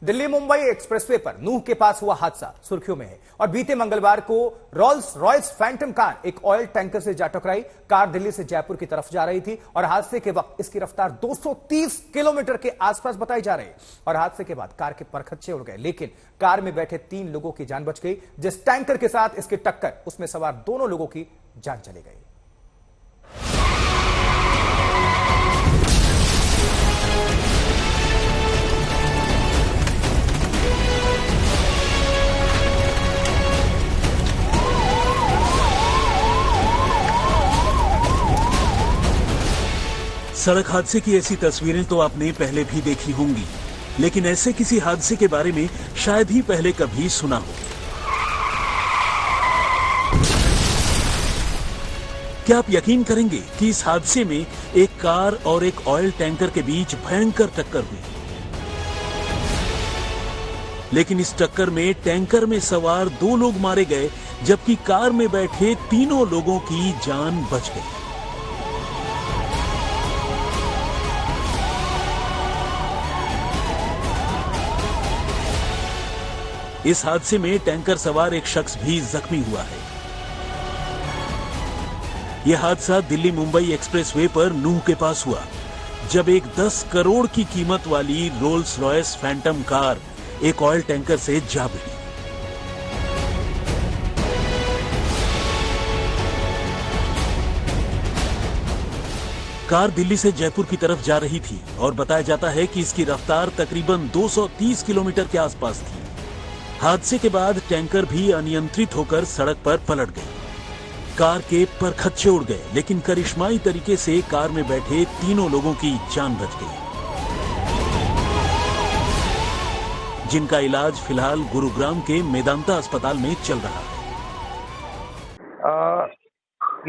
Delhi Mumbai expressway पर नूह के पास हुआ हादसा सुर्खियों में है और बीते मंगलवार को रोल्स रॉयस फैंटम कार एक ऑयल टैंकर से जा टकराई। कार दिल्ली से जयपुर की तरफ जा रही थी और हादसे के वक्त इसकी रफ्तार 230 किलोमीटर के आसपास बताई जा रही है और हादसे के बाद कार के परखच्चे उड़ गए, लेकिन कार में बैठे 3 लोगों की जान बच गई। जिस टैंकर के साथ इसकी टक्कर, उसमें सवार 2 लोगों की जान चली गई। सड़क हादसे की ऐसी तस्वीरें तो आपने पहले भी देखी होंगी, लेकिन ऐसे किसी हादसे के बारे में शायद ही पहले कभी सुना हो। क्या आप यकीन करेंगे कि इस हादसे में एक कार और एक ऑयल टैंकर के बीच भयंकर टक्कर हुई, लेकिन इस टक्कर में टैंकर में सवार 2 लोग मारे गए, जबकि कार में बैठे 3 लोगों की जान बच गई। इस हादसे में टैंकर सवार एक शख्स भी जख्मी हुआ है। यह हादसा दिल्ली मुंबई एक्सप्रेसवे पर नूह के पास हुआ, जब एक 10 करोड़ की कीमत वाली रोल्स रॉयस फैंटम कार एक ऑयल टैंकर से जा भिड़ी। कार दिल्ली से जयपुर की तरफ जा रही थी और बताया जाता है कि इसकी रफ्तार तकरीबन 230 किलोमीटर के आसपास थी। हादसे के बाद टैंकर भी अनियंत्रित होकर सड़क पर पलट गई। कार के परखच्चे उड़ गए, लेकिन करिश्माई तरीके से कार में बैठे 3 लोगों की जान बच गई, जिनका इलाज फिलहाल गुरुग्राम के मेदांता अस्पताल में चल रहा है।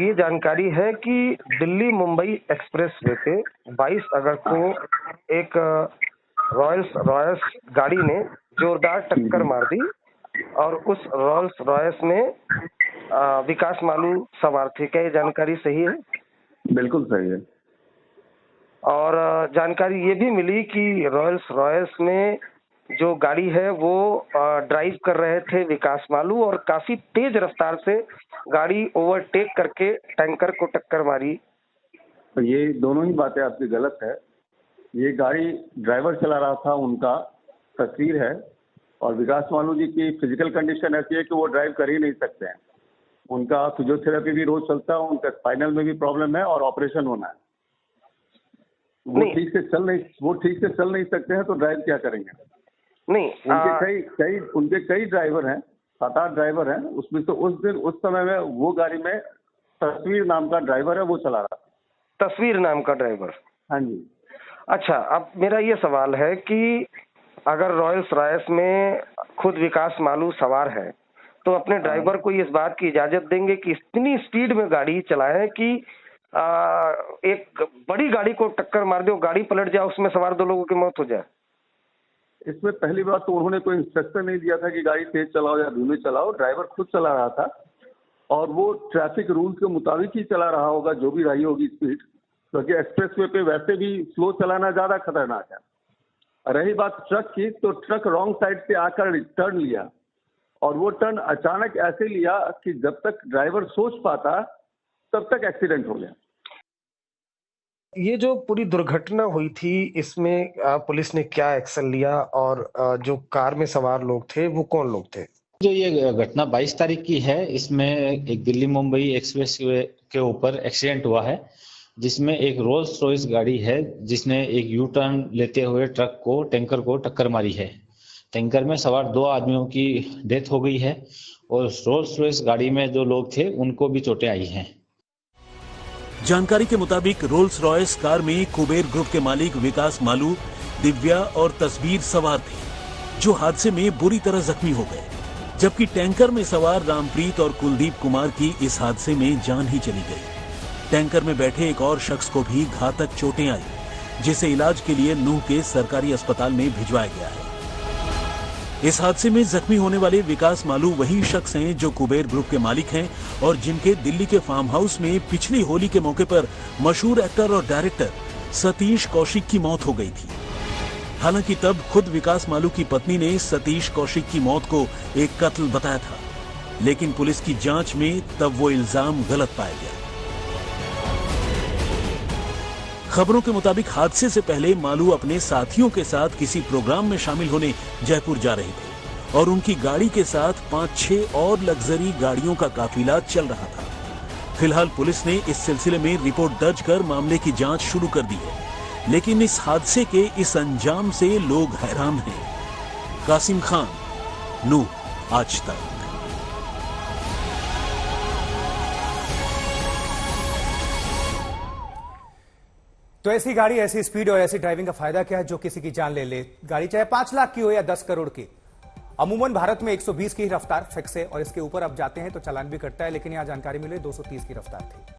ये जानकारी है कि दिल्ली मुंबई एक्सप्रेसवे पे 22 अगस्त को एक रोल्स रॉयस गाड़ी ने जोरदार टक्कर मार दी और उस रोल्स रॉयस में विकास मालू सवार थे। क्या ये जानकारी सही है? बिल्कुल सही है। और जानकारी ये भी मिली कि रोल्स रॉयस में जो गाड़ी है वो ड्राइव कर रहे थे विकास मालू और काफी तेज रफ्तार से गाड़ी ओवरटेक करके टैंकर को टक्कर मारी। तो ये दोनों ही बातें आपकी गलत है। ये गाड़ी ड्राइवर चला रहा था, उनका तस्वीर है, और विकास मालू जी की फिजिकल कंडीशन ऐसी है कि वो ड्राइव कर ही नहीं सकते हैं। उनका फिजियोथेरेपी भी रोज चलता है, उनका स्पाइनल में भी प्रॉब्लम है और ऑपरेशन होना है। वो ठीक से चल नहीं सकते हैं, तो ड्राइव क्या करेंगे? नहीं, उनके कई ड्राइवर हैं, 7-8 ड्राइवर हैं। उसमें तो उस समय में वो गाड़ी में तस्वीर नाम का ड्राइवर है, वो चला रहा था। तस्वीर नाम का ड्राइवर? हाँ जी। अच्छा, अब मेरा ये सवाल है कि अगर रॉयल्स रॉयस में खुद विकास मालू सवार है, तो अपने ड्राइवर को इस बात की इजाजत देंगे कि इतनी स्पीड में गाड़ी चलाएं कि एक बड़ी गाड़ी को टक्कर मार दे, गाड़ी पलट जाए, उसमें सवार 2 लोगों की मौत हो जाए? इसमें पहली बात तो उन्होंने कोई इंस्ट्रक्शन नहीं दिया था कि गाड़ी तेज चलाओ या धीमे चलाओ। ड्राइवर खुद चला रहा था और वो ट्रैफिक रूल्स के मुताबिक ही चला रहा होगा, जो भी रही होगी स्पीड, क्योंकि एक्सप्रेसवे पे वैसे भी स्लो चलाना ज्यादा खतरनाक है। रही बात ट्रक की, तो ट्रक रॉन्ग साइड से आकर टर्न लिया और वो टर्न अचानक ऐसे लिया कि जब तक ड्राइवर सोच पाता तब तक एक्सीडेंट हो गया। ये जो पूरी दुर्घटना हुई थी, इसमें पुलिस ने क्या एक्शन लिया और जो कार में सवार लोग थे वो कौन लोग थे? जो ये घटना 22 तारीख की है, इसमें एक दिल्ली मुंबई एक्सप्रेसवे के ऊपर एक्सीडेंट हुआ है, जिसमें एक रोल्स रॉयस गाड़ी है जिसने एक यू टर्न लेते हुए टैंकर को टक्कर मारी है। टैंकर में सवार 2 आदमियों की डेथ हो गई है और रोल्स रॉयस गाड़ी में जो लोग थे उनको भी चोटें आई हैं। जानकारी के मुताबिक रोल्स रॉयस कार में कुबेर ग्रुप के मालिक विकास मालू, दिव्या और तस्वीर सवार थे, जो हादसे में बुरी तरह जख्मी हो गए, जबकि टैंकर में सवार रामप्रीत और कुलदीप कुमार की इस हादसे में जान ही चली गई। टैंकर में बैठे एक और शख्स को भी घातक चोटें आई, जिसे इलाज के लिए नूह के सरकारी अस्पताल में भिजवाया गया है। इस हादसे में जख्मी होने वाले विकास मालू वही शख्स हैं जो कुबेर ग्रुप के मालिक हैं और जिनके दिल्ली के फार्म हाउस में पिछली होली के मौके पर मशहूर एक्टर और डायरेक्टर सतीश कौशिक की मौत हो गई थी। हालांकि तब खुद विकास मालू की पत्नी ने सतीश कौशिक की मौत को एक कत्ल बताया था, लेकिन पुलिस की जांच में तब वो इल्जाम गलत पाया गया। खबरों के मुताबिक हादसे से पहले मालू अपने साथियों के साथ किसी प्रोग्राम में शामिल होने जयपुर जा रहे थे और उनकी गाड़ी के साथ 5-6 और लग्जरी गाड़ियों का काफिला चल रहा था। फिलहाल पुलिस ने इस सिलसिले में रिपोर्ट दर्ज कर मामले की जांच शुरू कर दी है, लेकिन इस हादसे के इस अंजाम से लोग हैरान हैं। कासिम खान, नूह आज तक। तो ऐसी गाड़ी, ऐसी स्पीड और ऐसी ड्राइविंग का फायदा क्या है जो किसी की जान ले ले। गाड़ी चाहे 5 लाख की हो या 10 करोड़ की। अमूमन भारत में 120 की रफ्तार फिक्स है और इसके ऊपर अब जाते हैं तो चालान भी कटता है, लेकिन यहां जानकारी मिली 230 की रफ्तार थी।